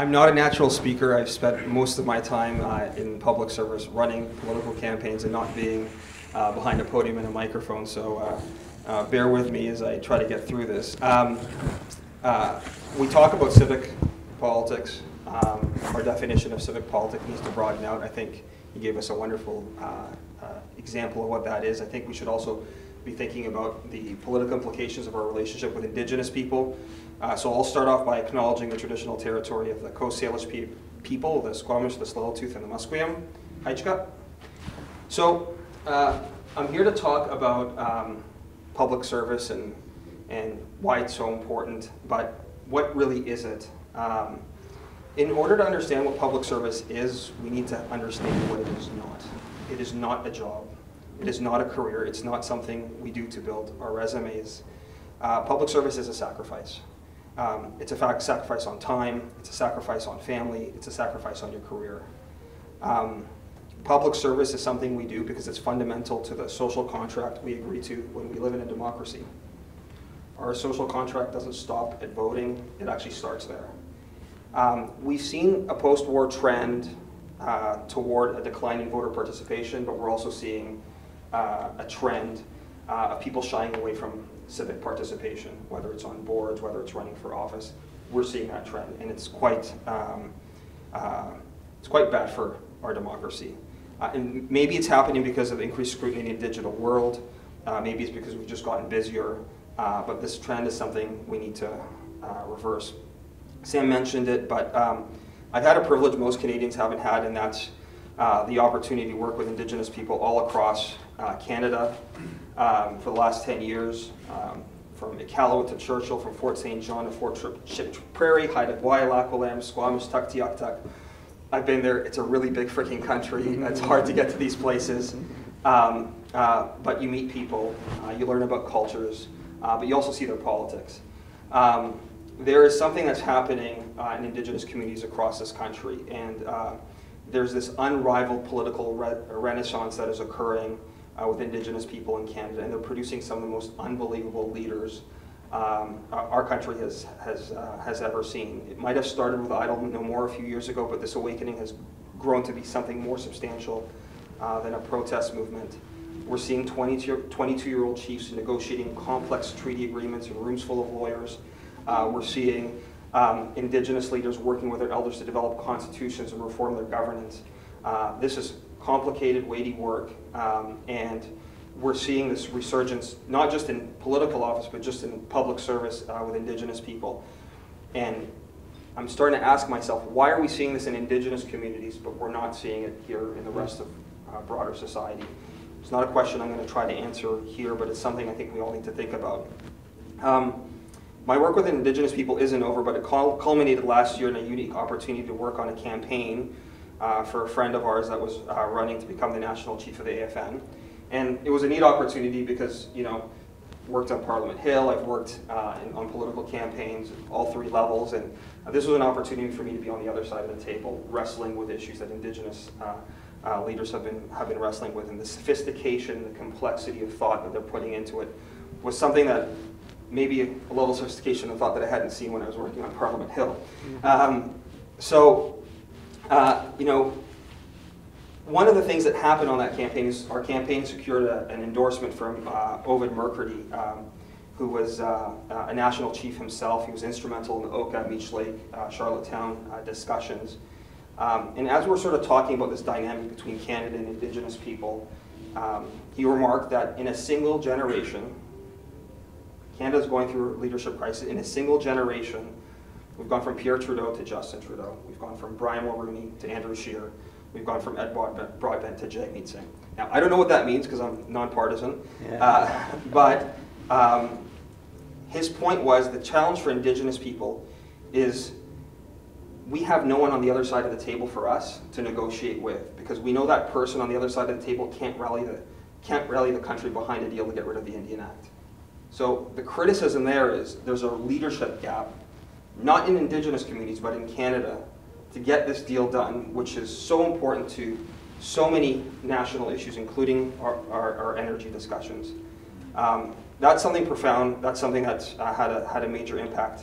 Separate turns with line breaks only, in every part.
I'm not a natural speaker. I've spent most of my time in public service running political campaigns and not being behind a podium and a microphone, so bear with me as I try to get through this. We talk about civic politics. Our definition of civic politics needs to broaden out. I think you gave us a wonderful example of what that is. I think we should also be thinking about the political implications of our relationship with Indigenous people. So I'll start off by acknowledging the traditional territory of the Coast Salish people, the Squamish, the Tsleil-Waututh, and the Musqueam, Haichka. So I'm here to talk about public service and why it's so important, but what really is it? In order to understand what public service is, we need to understand what it is not. It is not a job. It is not a career. It's not something we do to build our resumes. Public service is a sacrifice. It's a sacrifice on time. It's a sacrifice on family. It's a sacrifice on your career. Public service is something we do because it's fundamental to the social contract we agree to when we live in a democracy. Our social contract doesn't stop at voting. It actually starts there. We've seen a post-war trend toward a decline in voter participation, but we're also seeing a trend of people shying away from civic participation, whether it's on boards, whether it's running for office. We're seeing that trend, and it's quite bad for our democracy. And maybe it's happening because of increased scrutiny in the digital world. Maybe it's because we've just gotten busier, but this trend is something we need to reverse. Sam mentioned it, but I've had a privilege most Canadians haven't had, and that's the opportunity to work with Indigenous people all across Canada for the last 10 years, from Iqaluit to Churchill, from Fort St. John to Fort Ship Prairie, Haida-Gwaii, Lac-William, Squamish, Tuktoyaktuk. I've been there. It's a really big freaking country. It's hard to get to these places, but you meet people, you learn about cultures, but you also see their politics. There is something that's happening in Indigenous communities across this country, and there's this unrivaled political renaissance that is occurring with Indigenous people in Canada, and they're producing some of the most unbelievable leaders our country has ever seen. It might have started with I Don't Know More a few years ago, but this awakening has grown to be something more substantial than a protest movement. We're seeing 22-year-old chiefs negotiating complex treaty agreements in rooms full of lawyers. We're seeing Indigenous leaders working with their elders to develop constitutions and reform their governance. This is complicated, weighty work, and we're seeing this resurgence, not just in political office, but just in public service with Indigenous people. And I'm starting to ask myself, why are we seeing this in Indigenous communities, but we're not seeing it here in the rest of broader society? It's not a question I'm going to try to answer here, but it's something I think we all need to think about. My work with Indigenous people isn't over, but it culminated last year in a unique opportunity to work on a campaign for a friend of ours that was running to become the national chief of the AFN. And it was a neat opportunity because, you know, worked on Parliament Hill, I've worked on political campaigns at all three levels, and this was an opportunity for me to be on the other side of the table, wrestling with issues that Indigenous leaders have been wrestling with, and the sophistication, the complexity of thought that they're putting into it was something that maybe a level of sophistication of thought that I hadn't seen when I was working on Parliament Hill. You know, one of the things that happened on that campaign is our campaign secured an endorsement from Ovid Mercredi, who was a national chief himself. He was instrumental in the Oka, Meech Lake, Charlottetown discussions. And as we're sort of talking about this dynamic between Canada and Indigenous people, he remarked that in a single generation, Canada's going through a leadership crisis. In a single generation, we've gone from Pierre Trudeau to Justin Trudeau. We've gone from Brian Mulroney to Andrew Scheer. We've gone from Ed Broadbent to Jagmeet Singh. Now, I don't know what that means because I'm nonpartisan, but his point was the challenge for Indigenous people is we have no one on the other side of the table for us to negotiate with, because we know that person on the other side of the table can't rally the country behind a deal to get rid of the Indian Act. So the criticism there is there's a leadership gap, not in Indigenous communities, but in Canada, to get this deal done, which is so important to so many national issues, including our energy discussions. That's something profound. That's something that's had a major impact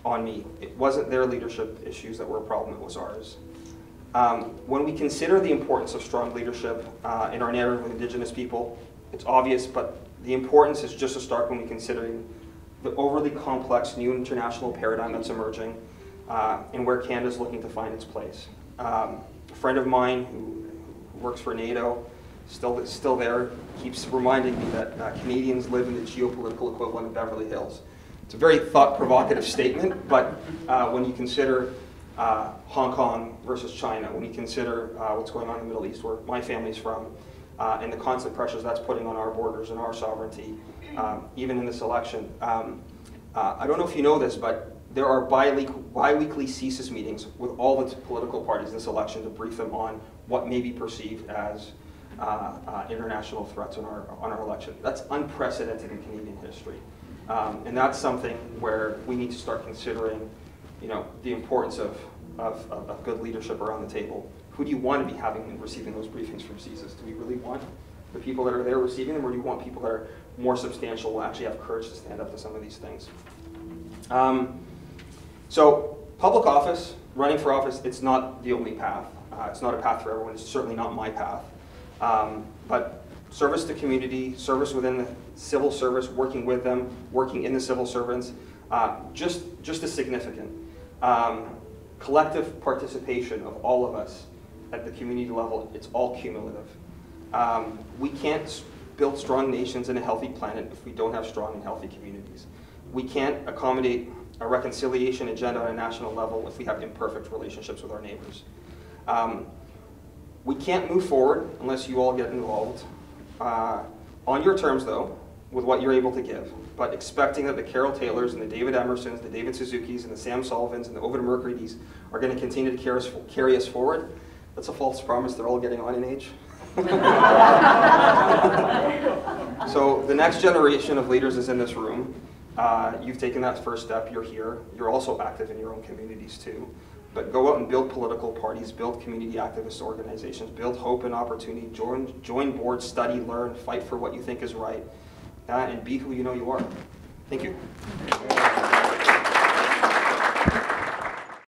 on me. It wasn't their leadership issues that were a problem, it was ours. When we consider the importance of strong leadership in our narrative of Indigenous people, it's obvious, but the importance is just as stark when we consider the overly complex new international paradigm that's emerging and where Canada's looking to find its place. A friend of mine who works for NATO, still there, keeps reminding me that Canadians live in the geopolitical equivalent of Beverly Hills. It's a very thought-provocative statement, but when you consider Hong Kong versus China, when you consider what's going on in the Middle East, where my family's from, and the constant pressures that's putting on our borders and our sovereignty, even in this election. I don't know if you know this, but there are bi-weekly CSIS meetings with all the political parties in this election to brief them on what may be perceived as international threats on our election. That's unprecedented in Canadian history. And that's something where we need to start considering, the importance of good leadership around the table. Who do you want to be having and receiving those briefings from CSIS? Do we really want the people that are there receiving them, or do you want people that are more substantial, will actually have courage to stand up to some of these things? So public office, running for office, it's not the only path. It's not a path for everyone. It's certainly not my path. But service to community, service within the civil service, working with them, working in the civil servants, just as significant. Collective participation of all of us at the community level, it's all cumulative. We can't build strong nations and a healthy planet if we don't have strong and healthy communities. We can't accommodate a reconciliation agenda on a national level if we have imperfect relationships with our neighbors. We can't move forward unless you all get involved, on your terms though, with what you're able to give, but expecting that the Carol Taylors and the David Emersons, the David Suzukis and the Sam Sullivans and the Ovid Mercurys are going to continue to carry us forward. That's a false promise. They're all getting on in age. So the next generation of leaders is in this room. You've taken that first step. You're here. You're also active in your own communities too. But go out and build political parties, build community activist organizations, build hope and opportunity, join boards, study, learn, fight for what you think is right, and be who you know you are. Thank you.